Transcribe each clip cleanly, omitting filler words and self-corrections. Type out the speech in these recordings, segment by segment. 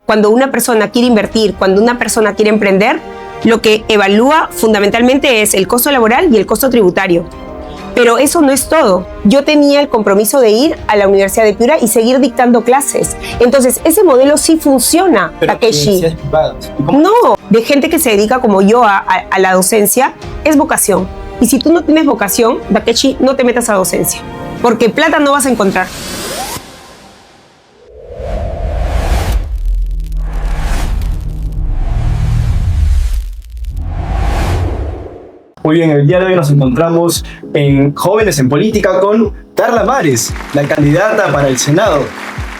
cuando una persona quiere invertir, cuando una persona quiere emprender, lo que evalúa fundamentalmente es el costo laboral y el costo tributario. Pero eso no es todo. Yo tenía el compromiso de ir a la Universidad de Piura y seguir dictando clases. Entonces, ese modelo sí funciona, Takeshi. No, de gente que se dedica como yo a la docencia, es vocación. Y si tú no tienes vocación, Takeshi, no te metas a docencia, porque plata no vas a encontrar. Muy bien, el día de hoy nos encontramos en Jóvenes en Política con Carla Mares, la candidata para el Senado.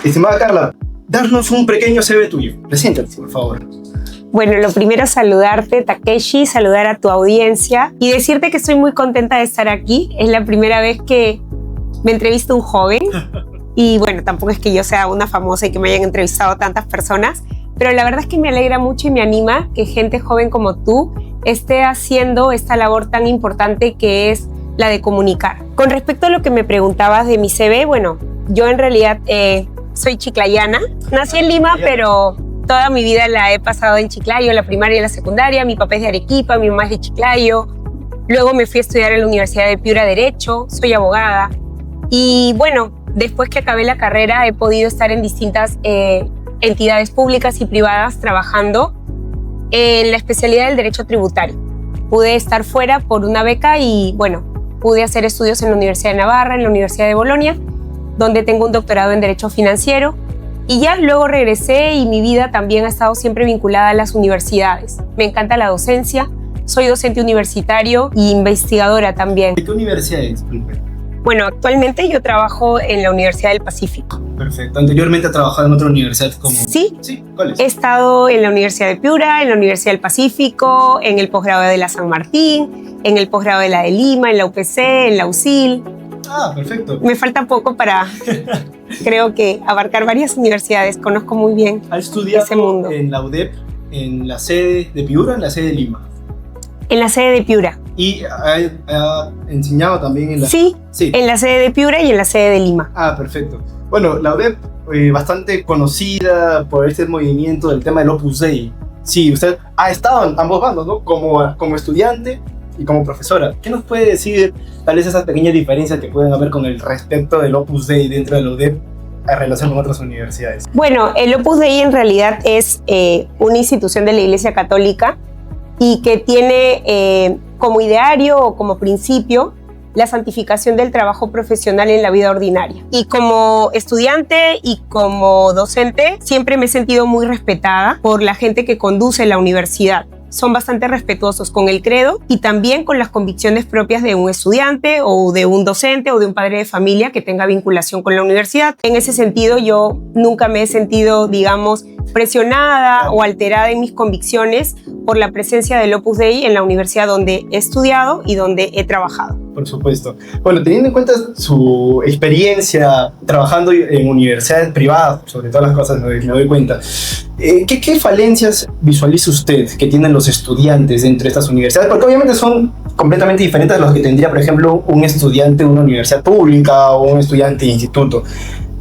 Estimada Carla, darnos un pequeño CV tuyo. Preséntate, por favor. Bueno, lo primero es saludarte, Takeshi, saludar a tu audiencia y decirte que estoy muy contenta de estar aquí. Es la primera vez que me entrevista un joven y bueno, tampoco es que yo sea una famosa y que me hayan entrevistado tantas personas, pero la verdad es que me alegra mucho y me anima que gente joven como tú esté haciendo esta labor tan importante que es la de comunicar. Con respecto a lo que me preguntabas de mi CV, bueno, yo en realidad soy chiclayana. Nací en Lima, pero toda mi vida la he pasado en Chiclayo, la primaria y la secundaria. Mi papá es de Arequipa, mi mamá es de Chiclayo. Luego me fui a estudiar en la Universidad de Piura Derecho, soy abogada. Y bueno, después que acabé la carrera he podido estar en distintas entidades públicas y privadas trabajando en la especialidad del derecho tributario. Pude estar fuera por una beca y bueno, pude hacer estudios en la Universidad de Navarra, en la Universidad de Bolonia, donde tengo un doctorado en derecho financiero, y ya luego regresé y mi vida también ha estado siempre vinculada a las universidades. Me encanta la docencia, soy docente universitario e investigadora también. ¿De qué universidad es? Bueno, actualmente yo trabajo en la Universidad del Pacífico. Perfecto. ¿Anteriormente ha trabajado en otra universidad como...? Sí. ¿Cuál es? He estado en la Universidad de Piura, en la Universidad del Pacífico, en el posgrado de la San Martín, en el posgrado de la de Lima, en la UPC, en la USIL. Ah, perfecto. Me falta poco para, creo que, abarcar varias universidades. Conozco muy bien ¿Ha estudiado ese mundo. En la UDEP, en la sede de Piura o en la sede de Lima? En la sede de Piura. ¿Y ha enseñado también en la...? Sí, en la sede de Piura y en la sede de Lima. Ah, perfecto. Bueno, la UDEP, bastante conocida por este movimiento del tema del Opus Dei. Sí, usted ha estado en ambos bandos, ¿no? Como estudiante y como profesora. ¿Qué nos puede decir, tal vez, esas pequeñas diferencias que pueden haber con el respecto del Opus Dei dentro de la UDEP en relación con otras universidades? Bueno, el Opus Dei en realidad es una institución de la Iglesia Católica y que tiene como ideario o como principio la santificación del trabajo profesional en la vida ordinaria. Y como estudiante y como docente, siempre me he sentido muy respetada por la gente que conduce la universidad. Son bastante respetuosos con el credo y también con las convicciones propias de un estudiante o de un docente o de un padre de familia que tenga vinculación con la universidad. En ese sentido, yo nunca me he sentido, digamos, presionada o alterada en mis convicciones por la presencia del Opus Dei en la universidad donde he estudiado y donde he trabajado. Por supuesto. Bueno, teniendo en cuenta su experiencia trabajando en universidades privadas, sobre todas las cosas me doy cuenta, ¿qué falencias visualiza usted que tienen los estudiantes dentro de estas universidades? Porque obviamente son completamente diferentes a los que tendría, por ejemplo, un estudiante de una universidad pública o un estudiante de instituto.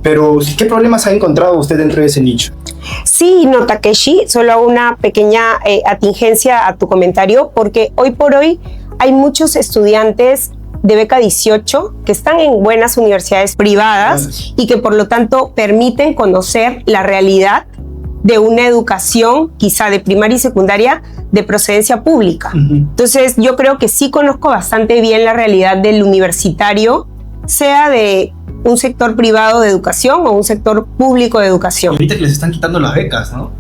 Pero, ¿qué problemas ha encontrado usted dentro de ese nicho? Sí, no, Takeshi, solo una pequeña atingencia a tu comentario, porque hoy por hoy hay muchos estudiantes de beca 18 que están en buenas universidades privadas y que por lo tanto permiten conocer la realidad de una educación quizá de primaria y secundaria de procedencia pública. Entonces yo creo que sí conozco bastante bien la realidad del universitario, sea de un sector privado de educación o un sector público de educación. Y ahorita que les están quitando las becas, ¿no?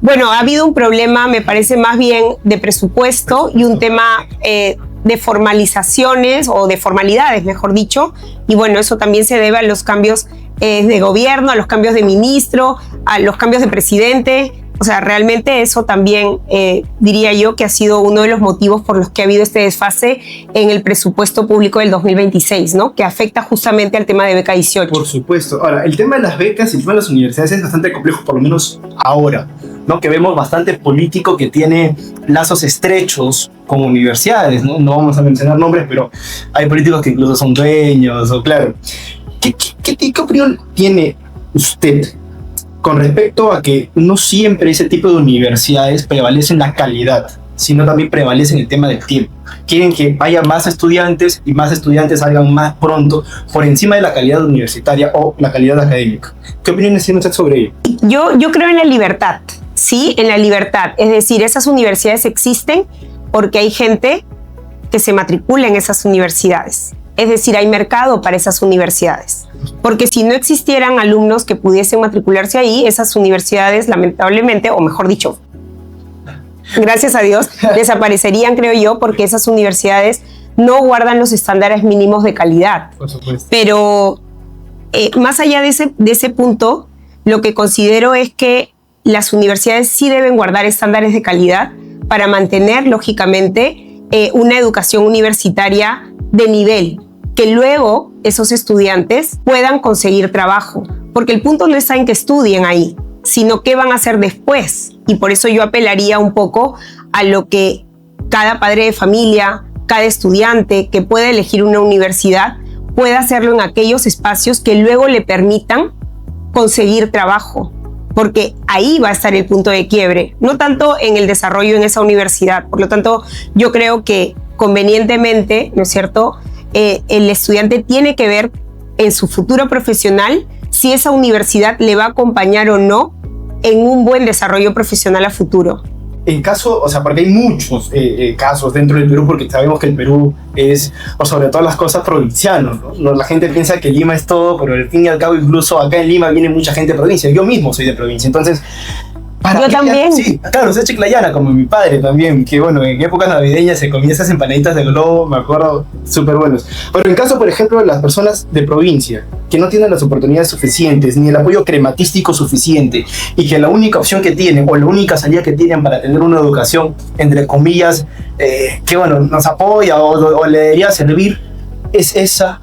Bueno, ha habido un problema, me parece más bien de presupuesto y un tema de formalizaciones o de formalidades, mejor dicho. Y bueno, eso también se debe a los cambios de gobierno, a los cambios de ministro, a los cambios de presidente. O sea, realmente eso también diría yo que ha sido uno de los motivos por los que ha habido este desfase en el presupuesto público del 2026, ¿no? Que afecta justamente al tema de beca 18. Por supuesto. Ahora, el tema de las becas y el tema de las universidades es bastante complejo, por lo menos ahora, ¿no? Que vemos bastante político que tiene lazos estrechos con universidades, ¿no? No vamos a mencionar nombres, pero hay políticos que incluso son dueños, o claro. ¿Qué opinión tiene usted con respecto a que no siempre ese tipo de universidades prevalecen la calidad, sino también prevalecen el tema del tiempo. Quieren que haya más estudiantes y más estudiantes salgan más pronto por encima de la calidad universitaria o la calidad académica. ¿Qué opiniones tiene usted sobre ello? Yo creo en la libertad, sí, en la libertad. Es decir, esas universidades existen porque hay gente que se matricula en esas universidades. Es decir, hay mercado para esas universidades. Porque si no existieran alumnos que pudiesen matricularse ahí, esas universidades lamentablemente, o mejor dicho, gracias a Dios, desaparecerían, creo yo, porque esas universidades no guardan los estándares mínimos de calidad. Por supuesto. Pero más allá de ese punto, lo que considero es que las universidades sí deben guardar estándares de calidad para mantener, lógicamente, una educación universitaria de nivel, que luego esos estudiantes puedan conseguir trabajo. Porque el punto no está en que estudien ahí, sino qué van a hacer después. Y por eso yo apelaría un poco a lo que cada padre de familia, cada estudiante que pueda elegir una universidad, pueda hacerlo en aquellos espacios que luego le permitan conseguir trabajo. Porque ahí va a estar el punto de quiebre, no tanto en el desarrollo en esa universidad. Por lo tanto, yo creo que convenientemente, ¿no es cierto?, el estudiante tiene que ver en su futuro profesional si esa universidad le va a acompañar o no en un buen desarrollo profesional a futuro. En caso, o sea, porque hay muchos casos dentro del Perú, porque sabemos que el Perú es, o sobre todas las cosas, provinciano, ¿no? La gente piensa que Lima es todo, pero al fin y al cabo, incluso acá en Lima viene mucha gente de provincia. Yo mismo soy de provincia, entonces... Yo también. Sí, claro, soy chiclayana, como mi padre también, que bueno, en épocas navideñas se comían esas empanaditas de globo, me acuerdo, súper buenos. Pero en caso, por ejemplo, de las personas de provincia, que no tienen las oportunidades suficientes, ni el apoyo crematístico suficiente, y que la única opción que tienen, o la única salida que tienen para tener una educación, entre comillas, que bueno, nos apoya o le debería servir, es esa.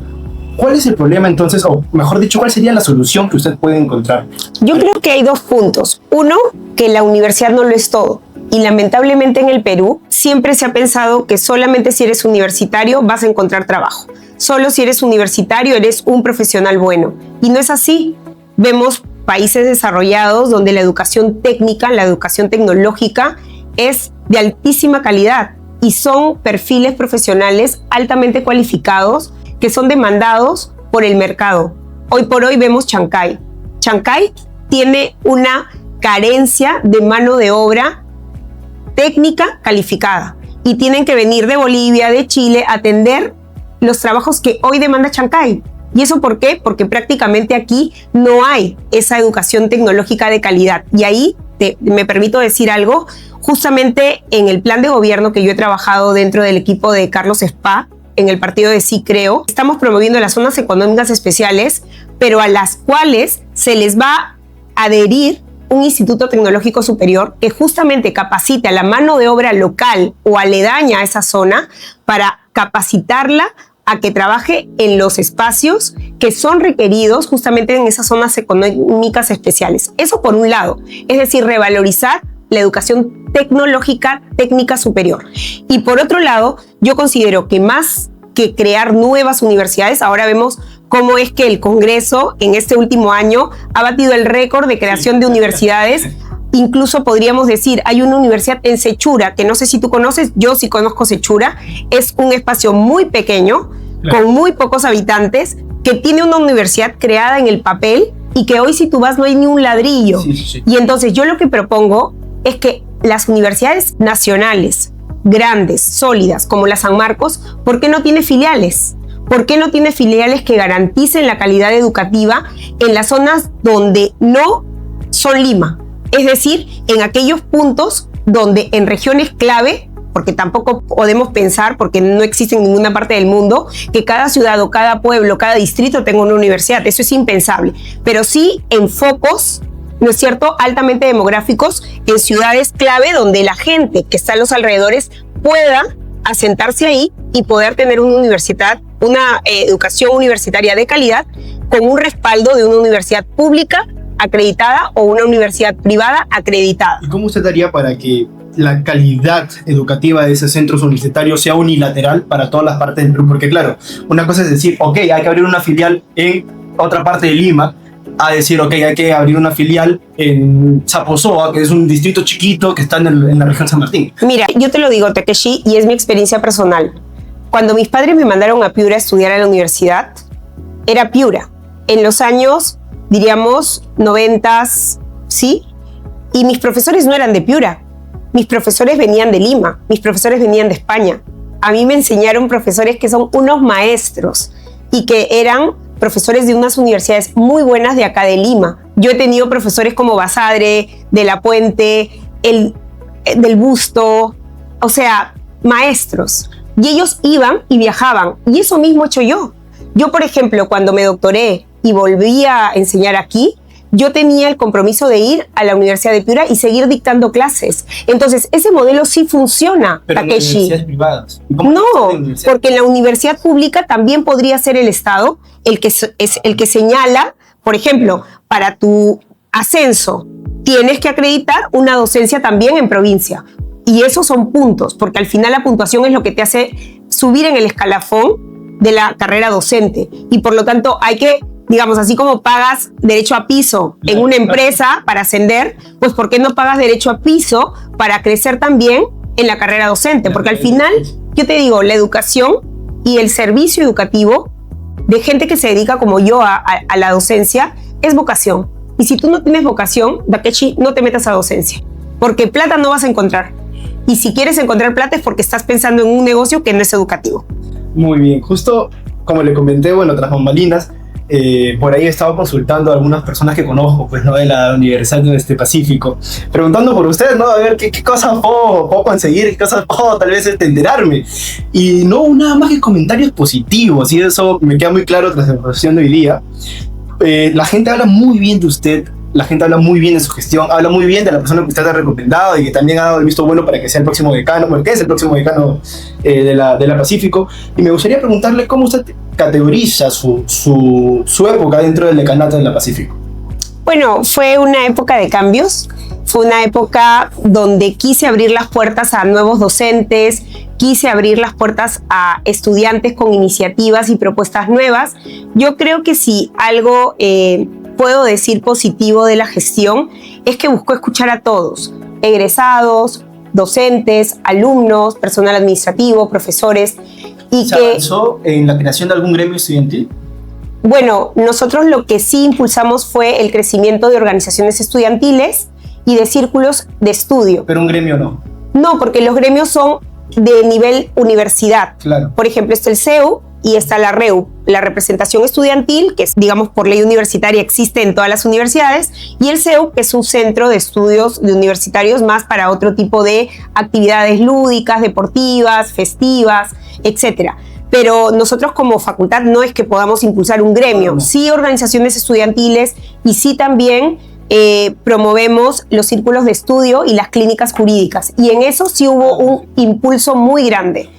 ¿Cuál es el problema entonces, o mejor dicho, cuál sería la solución que usted puede encontrar? Yo creo que hay dos puntos. Uno, que la universidad no lo es todo. Y lamentablemente en el Perú siempre se ha pensado que solamente si eres universitario vas a encontrar trabajo. Solo si eres universitario eres un profesional bueno. Y no es así. Vemos países desarrollados donde la educación técnica, la educación tecnológica es de altísima calidad y son perfiles profesionales altamente cualificados que son demandados por el mercado. Hoy por hoy vemos Chancay. Chancay tiene una carencia de mano de obra técnica calificada y tienen que venir de Bolivia, de Chile, a atender los trabajos que hoy demanda Chancay. ¿Y eso por qué? Porque prácticamente aquí no hay esa educación tecnológica de calidad. Y ahí me permito decir algo, justamente en el plan de gobierno que yo he trabajado dentro del equipo de Carlos Spa, en el partido de Sí Creo, estamos promoviendo las zonas económicas especiales, pero a las cuales se les va a adherir un instituto tecnológico superior que justamente capacite a la mano de obra local o aledaña a esa zona para capacitarla a que trabaje en los espacios que son requeridos justamente en esas zonas económicas especiales. Eso por un lado, es decir, revalorizar la educación tecnológica técnica superior. Y por otro lado, yo considero que más que crear nuevas universidades, ahora vemos cómo es que el Congreso en este último año ha batido el récord de creación de universidades. Incluso podríamos decir, hay una universidad en Sechura, que no sé si tú conoces, yo sí conozco Sechura, es un espacio muy pequeño, con muy pocos habitantes, que tiene una universidad creada en el papel y que hoy si tú vas no hay ni un ladrillo. Sí. Y entonces yo lo que propongo es que las universidades nacionales, grandes, sólidas, como la San Marcos, ¿por qué no tiene filiales? ¿Por qué no tiene filiales que garanticen la calidad educativa en las zonas donde no son Lima? Es decir, en aquellos puntos donde en regiones clave, porque tampoco podemos pensar, porque no existe en ninguna parte del mundo, que cada ciudad o cada pueblo, cada distrito tenga una universidad. Eso es impensable. Pero sí en focos, ¿no es cierto?, altamente demográficos, en ciudades clave donde la gente que está a los alrededores pueda asentarse ahí y poder tener una universidad, una educación universitaria de calidad con un respaldo de una universidad pública acreditada o una universidad privada acreditada. ¿Y cómo usted haría para que la calidad educativa de esos centros universitarios sea unilateral para todas las partes del Perú? Porque claro, una cosa es decir, ok, hay que abrir una filial en otra parte de Lima, a decir, ok, hay que abrir una filial en Saposoa, que es un distrito chiquito que está en la región San Martín? Mira, yo te lo digo, Takeshi, y es mi experiencia personal. Cuando mis padres me mandaron a Piura a estudiar a la universidad, era Piura. En los años, diríamos, 90s, ¿sí? Y mis profesores no eran de Piura. Mis profesores venían de Lima, mis profesores venían de España. A mí me enseñaron profesores que son unos maestros y que eran profesores de unas universidades muy buenas de acá de Lima. Yo he tenido profesores como Basadre, de La Puente, del Busto, o sea, maestros. Y ellos iban y viajaban. Y eso mismo he hecho yo. Yo, por ejemplo, cuando me doctoré y volví a enseñar aquí, yo tenía el compromiso de ir a la Universidad de Piura y seguir dictando clases. Entonces, ese modelo sí funciona, Pero en Takeshi. universidades privadas. No, porque en la universidad pública también podría ser el Estado el que señala, por ejemplo, para tu ascenso, tienes que acreditar una docencia también en provincia. Y esos son puntos, porque al final la puntuación es lo que te hace subir en el escalafón de la carrera docente. Y por lo tanto hay que, digamos, así como pagas derecho a piso en una empresa para ascender, pues ¿por qué no pagas derecho a piso para crecer también en la carrera docente? Porque al final, yo te digo, la educación y el servicio educativo de gente que se dedica como yo a la docencia es vocación. Y si tú no tienes vocación, Takeshi, no te metas a docencia, porque plata no vas a encontrar. Y si quieres encontrar plata es porque estás pensando en un negocio que no es educativo. Muy bien, justo como le comenté, bueno, tras bambalinas, por ahí he estado consultando a algunas personas que conozco, pues, ¿no? De la Universidad del Pacífico, preguntando por ustedes, ¿no? A ver qué cosas puedo conseguir, qué cosas puedo tal vez enterarme. Y no hubo nada más que comentarios positivos, y eso me queda muy claro tras la conversación de hoy día. La gente habla muy bien de usted, la gente habla muy bien de su gestión, habla muy bien de la persona que usted ha recomendado y que también ha dado el visto bueno para que sea el próximo decano, bueno, que es el próximo decano de la Pacífico. Y me gustaría preguntarle cómo usted categoriza su época dentro del decanato de la Pacífico. Bueno, fue una época de cambios, fue una época donde quise abrir las puertas a nuevos docentes, quise abrir las puertas a estudiantes con iniciativas y propuestas nuevas. Yo creo que si algo puedo decir positivo de la gestión es que buscó escuchar a todos, egresados, docentes, alumnos, personal administrativo, profesores. Y ¿Se avanzó en la creación de algún gremio estudiantil? Bueno, nosotros lo que sí impulsamos fue el crecimiento de organizaciones estudiantiles y de círculos de estudio. Pero un gremio no. No, porque los gremios son de nivel universidad. Claro. Por ejemplo, está el CEU y está la REU, la representación estudiantil, que es, digamos, por ley universitaria existe en todas las universidades, y el CEU, que es un centro de estudios de universitarios más para otro tipo de actividades lúdicas, deportivas, festivas, etcétera. Pero nosotros como facultad no es que podamos impulsar un gremio, sí organizaciones estudiantiles y sí también promovemos los círculos de estudio y las clínicas jurídicas. Y en eso sí hubo un impulso muy grande.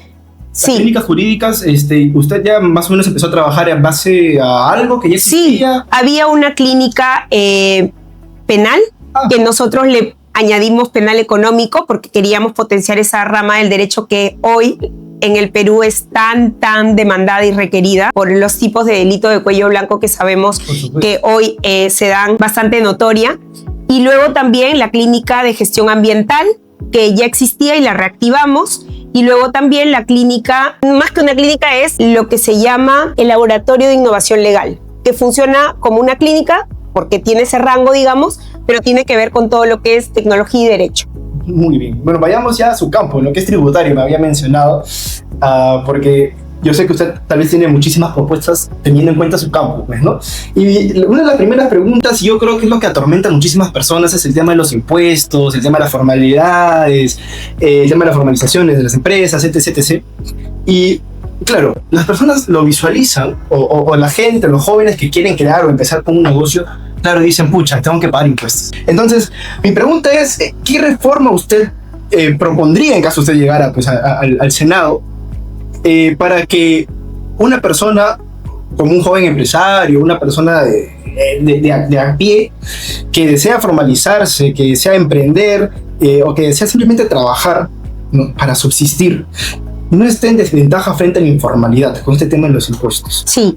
Las clínicas jurídicas, ¿usted ya más o menos empezó a trabajar en base a algo que ya existía? Sí, había una clínica penal que nosotros le añadimos penal económico porque queríamos potenciar esa rama del derecho que hoy en el Perú es tan demandada y requerida por los tipos de delito de cuello blanco que sabemos que hoy se dan bastante notoria. Y luego también la clínica de gestión ambiental, que ya existía y la reactivamos. Y luego también la clínica, más que una clínica, es lo que se llama el Laboratorio de Innovación Legal, que funciona como una clínica porque tiene ese rango, digamos, pero tiene que ver con todo lo que es tecnología y derecho. Muy bien. Bueno, vayamos ya a su campo, lo que es tributario, me había mencionado, porque yo sé que usted tal vez tiene muchísimas propuestas teniendo en cuenta su campo, pues, ¿no? Y una de las primeras preguntas, y yo creo que es lo que atormenta a muchísimas personas, es el tema de los impuestos, el tema de las formalidades, el tema de las formalizaciones de las empresas, etc, etc. Y claro, las personas lo visualizan, o la gente, los jóvenes que quieren crear o empezar con un negocio, claro, dicen, pucha, tengo que pagar impuestos. Entonces, mi pregunta es, ¿qué reforma usted propondría en caso usted llegara pues, al Senado para que una persona, como un joven empresario, una persona de a pie, que desea formalizarse, que desea emprender o que desea simplemente trabajar, ¿no?, para subsistir, no esté en desventaja frente a la informalidad con este tema de los impuestos? Sí,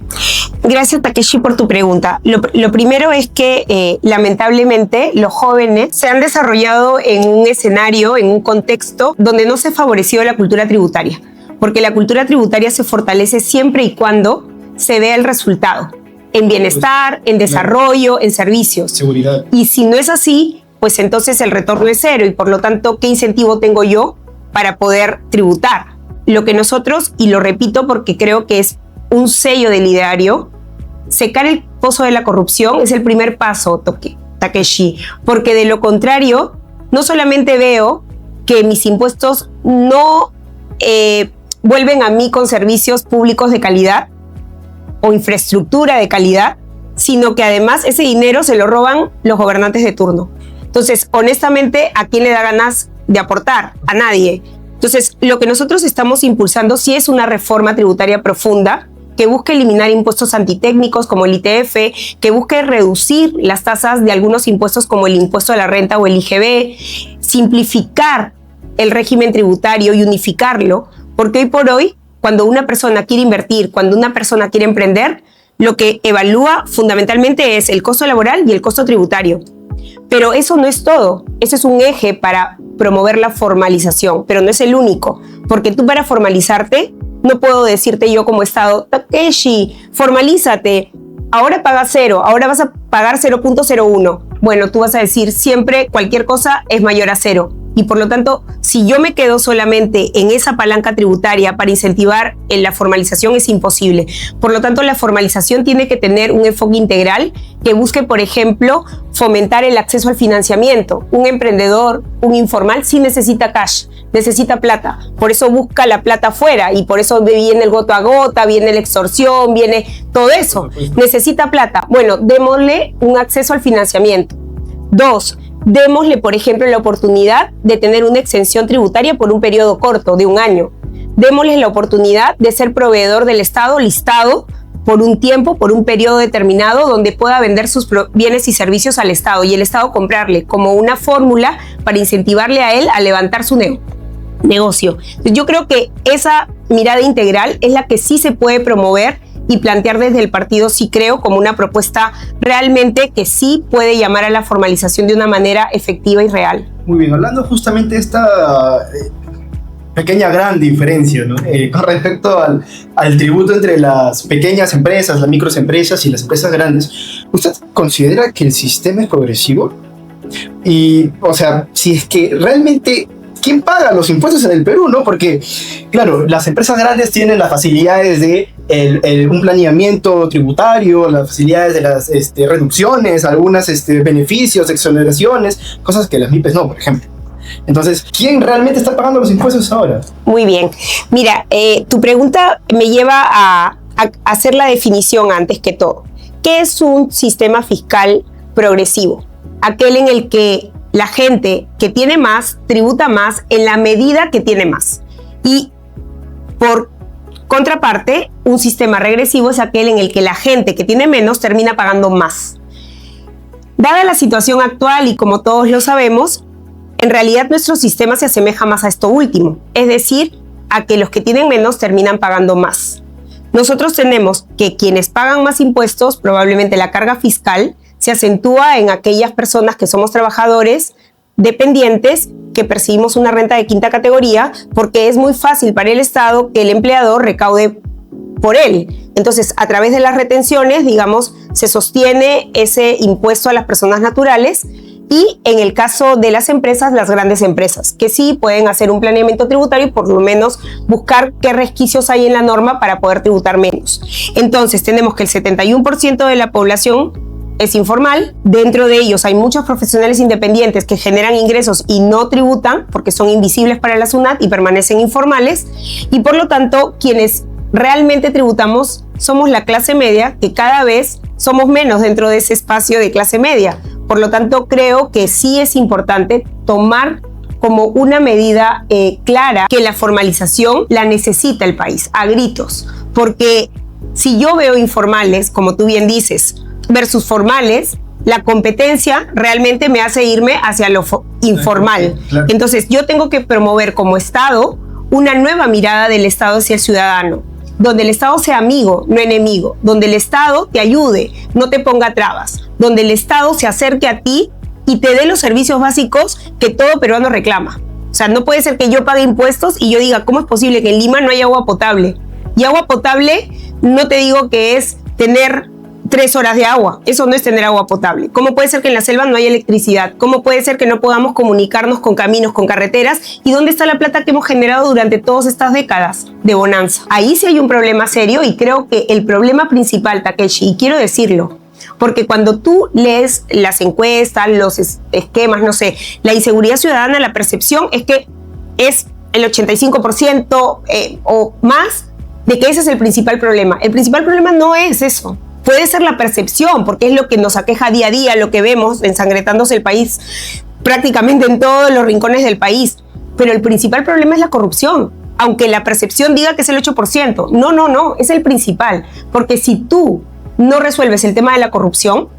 gracias Takeshi por tu pregunta. Lo primero es que lamentablemente los jóvenes se han desarrollado en un escenario, en un contexto donde no se favoreció la cultura tributaria, porque la cultura tributaria se fortalece siempre y cuando se vea el resultado, en bienestar, en desarrollo, en servicios. Seguridad. Y si no es así, pues entonces el retorno es cero y por lo tanto, ¿qué incentivo tengo yo para poder tributar? Lo que nosotros, y lo repito porque creo que es un sello del ideario, secar el pozo de la corrupción es el primer paso, Takeshi, porque de lo contrario, no solamente veo que mis impuestos no vuelven a mí con servicios públicos de calidad o infraestructura de calidad, sino que además ese dinero se lo roban los gobernantes de turno. Entonces, honestamente, ¿a quién le da ganas de aportar? A nadie. Entonces, lo que nosotros estamos impulsando sí es una reforma tributaria profunda que busque eliminar impuestos antitécnicos como el ITF, que busque reducir las tasas de algunos impuestos como el impuesto a la renta o el IGB, simplificar el régimen tributario y unificarlo, porque hoy por hoy, cuando una persona quiere invertir, cuando una persona quiere emprender, lo que evalúa fundamentalmente es el costo laboral y el costo tributario. Pero eso no es todo, eso es un eje para promover la formalización, pero no es el único, porque tú para formalizarte, no puedo decirte yo como Estado, Takeshi, formalízate, ahora pagas 0, ahora vas a pagar 0.01. Bueno, tú vas a decir siempre cualquier cosa es mayor a 0. Y por lo tanto, si yo me quedo solamente en esa palanca tributaria para incentivar en la formalización, es imposible. Por lo tanto, la formalización tiene que tener un enfoque integral que busque, por ejemplo, fomentar el acceso al financiamiento. Un emprendedor, un informal, sí necesita cash, necesita plata. Por eso busca la plata afuera y por eso viene el gota a gota, viene la extorsión, viene todo eso. Necesita plata. Bueno, démosle un acceso al financiamiento. 2, démosle, por ejemplo, la oportunidad de tener una exención tributaria por un periodo corto, de 1 año. Démosle la oportunidad de ser proveedor del Estado listado por un tiempo, por un periodo determinado, donde pueda vender sus bienes y servicios al Estado y el Estado comprarle como una fórmula para incentivarle a él a levantar su negocio. Yo creo que esa mirada integral es la que sí se puede promover y plantear desde el partido, sí creo, como una propuesta realmente que sí puede llamar a la formalización de una manera efectiva y real. Muy bien, hablando justamente de esta pequeña gran diferencia, ¿no? Con respecto al tributo entre las pequeñas empresas, las microempresas y las empresas grandes, ¿usted considera que el sistema es progresivo? Y, o sea, si es que realmente... ¿Quién paga los impuestos en el Perú, no? Porque, claro, las empresas grandes tienen las facilidades de un planeamiento tributario, las facilidades de las reducciones, algunos beneficios, exoneraciones, cosas que las MIPES no, por ejemplo. Entonces, ¿quién realmente está pagando los impuestos ahora? Muy bien. Mira, tu pregunta me lleva a hacer la definición antes que todo. ¿Qué es un sistema fiscal progresivo? Aquel en el que la gente que tiene más tributa más en la medida que tiene más. Y por contraparte, un sistema regresivo es aquel en el que la gente que tiene menos termina pagando más. Dada la situación actual y como todos lo sabemos, en realidad nuestro sistema se asemeja más a esto último, es decir, a que los que tienen menos terminan pagando más. Nosotros tenemos que quienes pagan más impuestos, probablemente la carga fiscal, se acentúa en aquellas personas que somos trabajadores dependientes que percibimos una renta de 5ª categoría porque es muy fácil para el Estado que el empleador recaude por él. Entonces, a través de las retenciones, digamos, se sostiene ese impuesto a las personas naturales y en el caso de las empresas, las grandes empresas, que sí pueden hacer un planeamiento tributario y por lo menos buscar qué resquicios hay en la norma para poder tributar menos. Entonces, tenemos que el 71% de la población es informal, dentro de ellos hay muchos profesionales independientes que generan ingresos y no tributan porque son invisibles para la SUNAT y permanecen informales y por lo tanto quienes realmente tributamos somos la clase media, que cada vez somos menos dentro de ese espacio de clase media. Por lo tanto creo que sí es importante tomar como una medida clara que la formalización la necesita el país a gritos, porque si yo veo informales, como tú bien dices, versus formales, la competencia realmente me hace irme hacia lo informal. Claro. Entonces yo tengo que promover como Estado una nueva mirada del Estado hacia el ciudadano, donde el Estado sea amigo, no enemigo, donde el Estado te ayude, no te ponga trabas, donde el Estado se acerque a ti y te dé los servicios básicos que todo peruano reclama. O sea, no puede ser que yo pague impuestos y yo diga, ¿cómo es posible que en Lima no haya agua potable? Y agua potable, no te digo que es tener 3 horas de agua, eso no es tener agua potable. ¿Cómo puede ser que en la selva no haya electricidad? ¿Cómo puede ser que no podamos comunicarnos con caminos, con carreteras? ¿Y dónde está la plata que hemos generado durante todas estas décadas de bonanza? Ahí sí hay un problema serio y creo que el problema principal, Takeshi, y quiero decirlo, porque cuando tú lees las encuestas, los esquemas, no sé, la inseguridad ciudadana, la percepción es que es el 85% o más de que ese es el principal problema. El principal problema no es eso. Puede ser la percepción, porque es lo que nos aqueja día a día, lo que vemos ensangrentándose el país prácticamente en todos los rincones del país. Pero el principal problema es la corrupción. Aunque la percepción diga que es el 8%. No, es el principal. Porque si tú no resuelves el tema de la corrupción,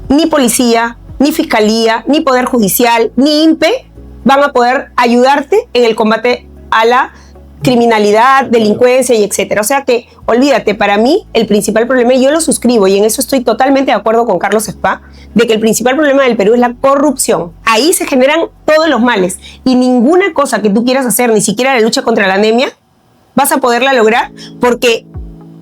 ni policía, ni fiscalía, ni poder judicial, ni INPE van a poder ayudarte en el combate a la criminalidad, delincuencia y etcétera. O sea que, olvídate, para mí el principal problema, y yo lo suscribo y en eso estoy totalmente de acuerdo con Carlos Spa, de que el principal problema del Perú es la corrupción. Ahí se generan todos los males y ninguna cosa que tú quieras hacer, ni siquiera la lucha contra la anemia, vas a poderla lograr porque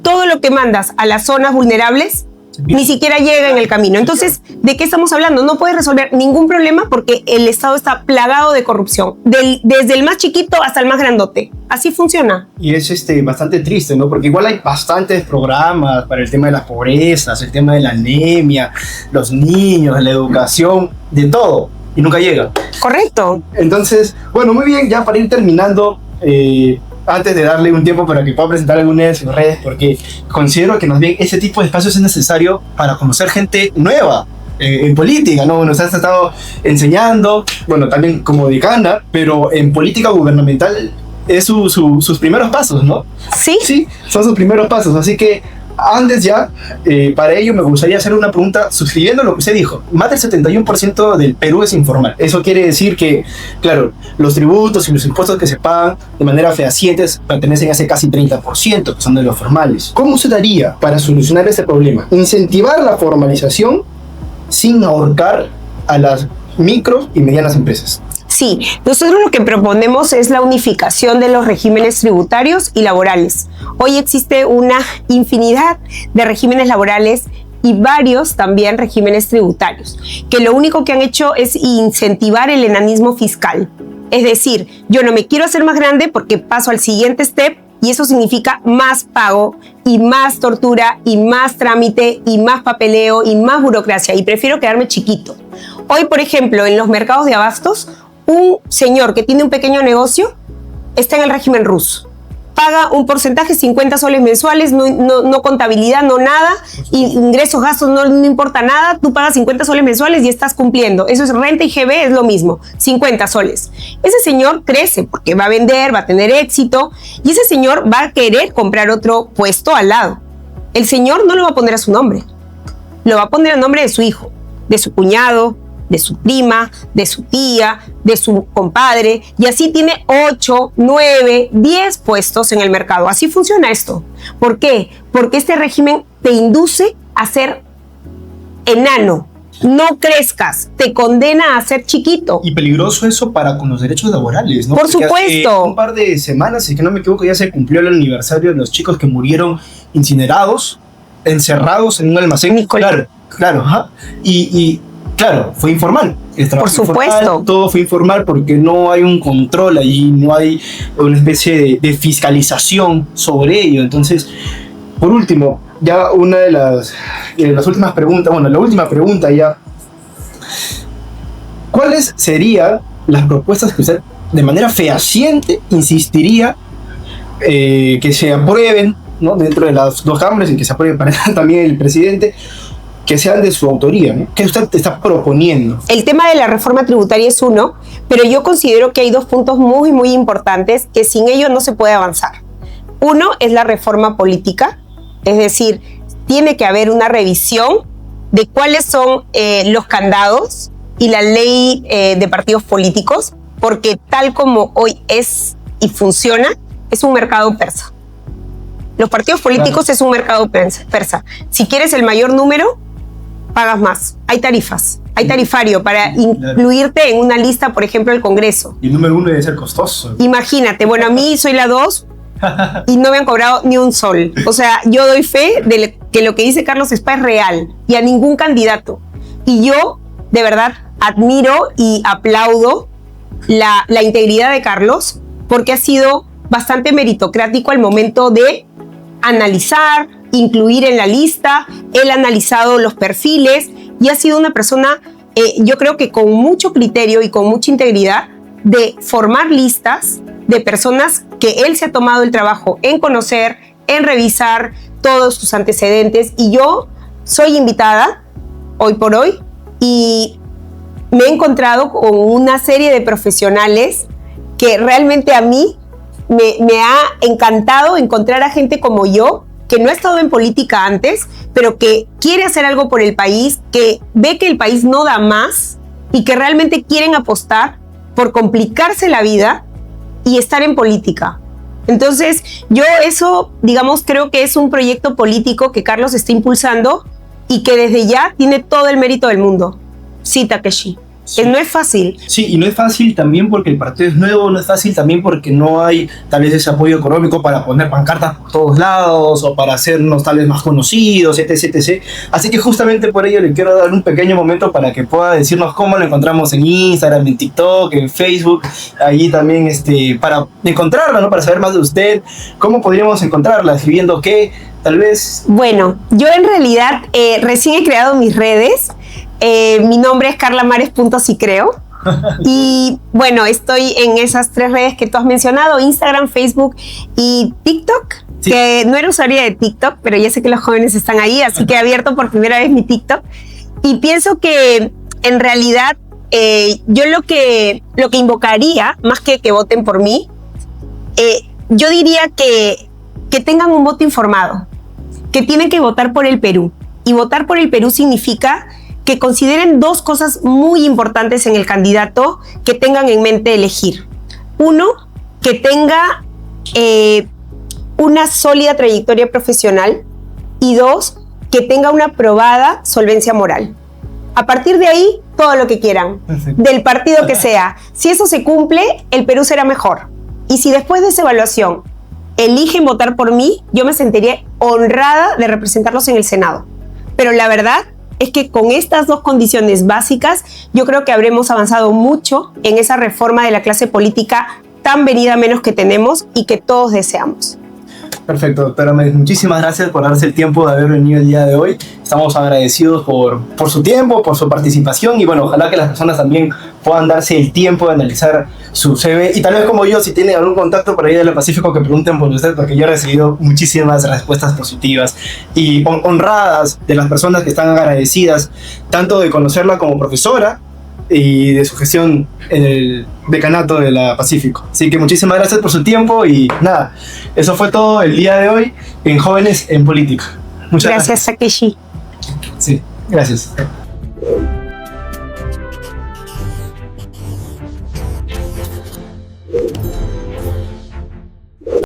todo lo que mandas a las zonas vulnerables ni siquiera llega en el camino. Entonces, ¿de qué estamos hablando? No puedes resolver ningún problema porque el Estado está plagado de corrupción, desde el más chiquito hasta el más grandote. Así funciona. Y es bastante triste, ¿no? Porque igual hay bastantes programas para el tema de las pobrezas, el tema de la anemia, los niños, la educación, de todo, y nunca llega. Correcto. Entonces, bueno, muy bien, ya para ir terminando, antes de darle un tiempo para que pueda presentar algunas de sus redes, porque considero que más bien ese tipo de espacios es necesario para conocer gente nueva en política, ¿no? Nos has estado enseñando, bueno, también como decana, pero en política gubernamental es sus primeros pasos, ¿no? Sí. Sí, son sus primeros pasos, así que antes ya, para ello me gustaría hacer una pregunta suscribiendo lo que usted dijo. Más del 71% del Perú es informal. Eso quiere decir que, claro, los tributos y los impuestos que se pagan de manera fehaciente pertenecen a ese casi 30%, que son de los formales. ¿Cómo se daría para solucionar ese problema? Incentivar la formalización sin ahorcar a las micro y medianas empresas. Sí, nosotros lo que proponemos es la unificación de los regímenes tributarios y laborales. Hoy existe una infinidad de regímenes laborales y varios también regímenes tributarios, que lo único que han hecho es incentivar el enanismo fiscal. Es decir, yo no me quiero hacer más grande porque paso al siguiente step y eso significa más pago y más tortura y más trámite y más papeleo y más burocracia y prefiero quedarme chiquito. Hoy, por ejemplo, en los mercados de abastos, un señor que tiene un pequeño negocio está en el régimen ruso. Paga un porcentaje, 50 soles mensuales, no contabilidad, no nada, y ingresos, gastos, no importa nada, tú pagas 50 soles mensuales y estás cumpliendo. Eso es renta y GB, es lo mismo, 50 soles. Ese señor crece porque va a vender, va a tener éxito, y ese señor va a querer comprar otro puesto al lado. El señor no lo va a poner a su nombre, lo va a poner a nombre de su hijo, de su cuñado, de su prima, de su tía, de su compadre, y así tiene 8, 9, 10 puestos en el mercado. Así funciona esto. ¿Por qué? Porque este régimen te induce a ser enano. No crezcas, te condena a ser chiquito. Y peligroso eso para con los derechos laborales, ¿no? Por Porque supuesto. Hace un par de semanas, si que no me equivoco, ya se cumplió el aniversario de los chicos que murieron incinerados, encerrados en un almacén. Nicolás. Claro, ajá. Y claro, fue informal. Por supuesto. Informal, todo fue informal porque no hay un control allí, no hay una especie de fiscalización sobre ello. Entonces, por último, ya una de las últimas preguntas, bueno, la última pregunta ya. ¿Cuáles serían las propuestas que usted de manera fehaciente insistiría que se aprueben, ¿no?, dentro de las dos cámaras y que se apruebe para también el presidente, que sean de su autoría, ¿no? ¿Qué usted está proponiendo? El tema de la reforma tributaria es uno, pero yo considero que hay dos puntos muy, muy importantes que sin ello no se puede avanzar. Uno es la reforma política, es decir, tiene que haber una revisión de cuáles son los candados y la ley de partidos políticos, porque tal como hoy es y funciona, es un mercado persa. Los partidos políticos es un mercado persa. Si quieres el mayor número, pagas más. Hay tarifas, hay tarifario para incluirte en una lista, por ejemplo, del Congreso. Y el número 1 debe ser costoso. Imagínate, bueno, a mí soy la 2 y no me han cobrado ni un sol. O sea, yo doy fe de que lo que dice Carlos Spa es real y a ningún candidato. Y yo, de verdad, admiro y aplaudo la integridad de Carlos, porque ha sido bastante meritocrático al momento de analizar, incluir en la lista. Él ha analizado los perfiles y ha sido una persona, yo creo que con mucho criterio y con mucha integridad, de formar listas de personas que él se ha tomado el trabajo en conocer, en revisar todos sus antecedentes. Y yo soy invitada hoy por hoy y me he encontrado con una serie de profesionales que realmente a mí me ha encantado encontrar a gente como yo, que no ha estado en política antes, pero que quiere hacer algo por el país, que ve que el país no da más y que realmente quieren apostar por complicarse la vida y estar en política. Entonces, yo eso, digamos, creo que es un proyecto político que Carlos está impulsando y que desde ya tiene todo el mérito del mundo. Sí, Takeshi. Sí. No es fácil. Sí, y no es fácil también porque el partido es nuevo, no es fácil también porque no hay tal vez ese apoyo económico para poner pancartas por todos lados o para hacernos tal vez más conocidos, etc, etc. Así que justamente por ello le quiero dar un pequeño momento para que pueda decirnos cómo lo encontramos en Instagram, en TikTok, en Facebook, ahí también para encontrarla, ¿no? Para saber más de usted, cómo podríamos encontrarla, escribiendo qué, tal vez. Bueno, yo en realidad recién he creado mis redes. Mi nombre es carlamares.sicreo y bueno, estoy en esas 3 redes que tú has mencionado, Instagram, Facebook y TikTok, sí. Que no era usuaria de TikTok, pero ya sé que los jóvenes están ahí, así que he abierto por primera vez mi TikTok y pienso que en realidad yo lo que invocaría, más que voten por mí, yo diría que tengan un voto informado, que tienen que votar por el Perú, y votar por el Perú significa que consideren 2 cosas muy importantes en el candidato que tengan en mente elegir. 1, que tenga una sólida trayectoria profesional y 2, que tenga una probada solvencia moral. A partir de ahí, todo lo que quieran, del partido que sea. Si eso se cumple, el Perú será mejor. Y si después de esa evaluación eligen votar por mí, yo me sentiría honrada de representarlos en el Senado. Pero la verdad es que con estas 2 condiciones básicas, yo creo que habremos avanzado mucho en esa reforma de la clase política tan venida menos que tenemos y que todos deseamos. Perfecto, doctora Maris, muchísimas gracias por darse el tiempo de haber venido el día de hoy. Estamos agradecidos por su tiempo, por su participación y bueno, ojalá que las personas también puedan darse el tiempo de analizar su CV y tal vez como yo, si tienen algún contacto por ahí del Pacífico, que pregunten por usted, porque yo he recibido muchísimas respuestas positivas y honradas de las personas que están agradecidas tanto de conocerla como profesora y de su gestión en el decanato de la Pacífico. Así que muchísimas gracias por su tiempo y nada, eso fue todo el día de hoy en Jóvenes en Política. Muchas gracias. Takeshi. Sí, gracias.